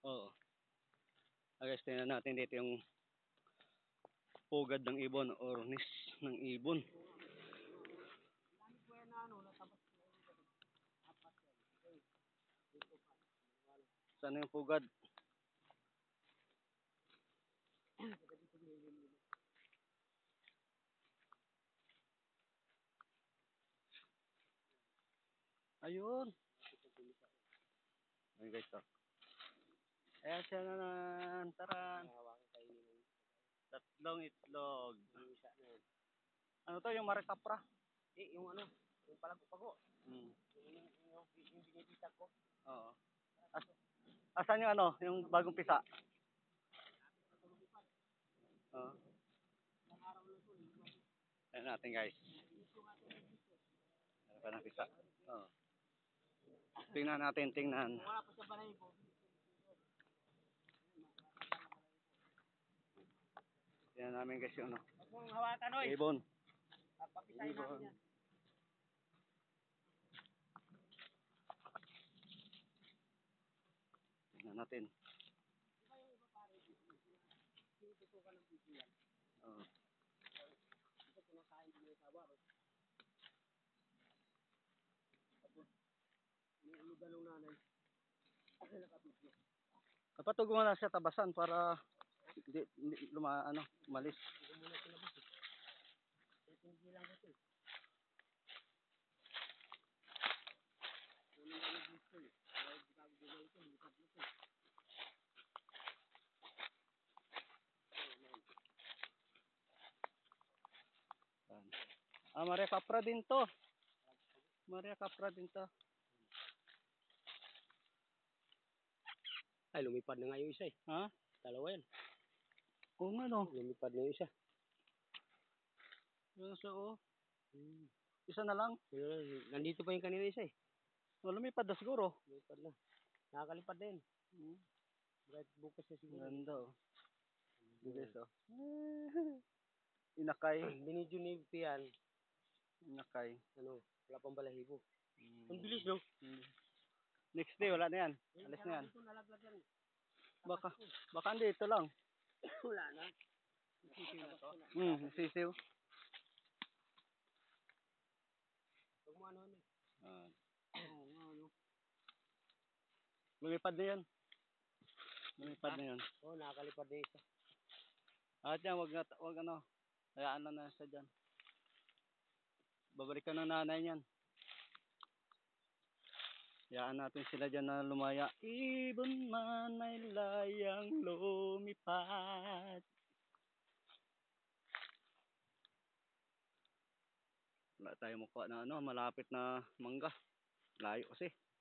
Oo. Guys, tingnan natin dito yung pugad ng ibon or nis ng ibon. Saan yung pugad? Ayun. Ayun guys, to. Ayan siya na naman. Taran. Tatlong itlog. Ano to, yung marikapra? Yung ano, yung palago-pago. Yung binibita ko. Oo. Asan yung ano, yung bagong pisa? Oo. Ayan natin guys. Ano pa ng pisa? Oo. Tingnan natin, tingnan. Wala pa sa balay ko. Tingnan namin guys yung ano. Huwag mong hawakan, oy. Ibon. Papisahin namin yan. Tingnan natin. Tinututukan ng piso yan. Oo. Ito kinakain din yung sawa. Tapos, iniulugan ng nanay. Nakapigyo. Kapatog mo na siya tabasan para hindi umalis. Hindi ko muna sinabot eh. Hindi lang ito eh. Ano nga gusto eh. Kaya gagawin ito, lipat mo ito. Maria Capra din to. Maria Capra din to. Ay, lumipad na nga yung isa eh. Ha? Dalawa yan. Oo nga no. Lumipad na yung isa. Yung sa o. Isa na lang. Nandito pa yung kanina isa eh. Lumipad na siguro. Lumipad na. Nakakalipad din. Bright bukas na siguro. Ganda oh. Bilis oh. Inakay. Binidyo ni Pian. Inakay. Ano, wala pang balahibo. Ang bilis no? Next day wala na yan. Alis na yan. Baka dito lang. Wala na. Sisiw na to? Sisiw. Huwag mo ano eh. Ano. Lumipad na yan. Lumipad na yan. Oo, nakakalipad na isa. At yan, wag ano. Hayaan na siya dyan. Babalikan ng nanay niyan. Hayaan natin sila dyan na lumaya. Ibon man ay layang lumipad. Wala tayo makuha na ano, malapit na mangga. Layo kasi.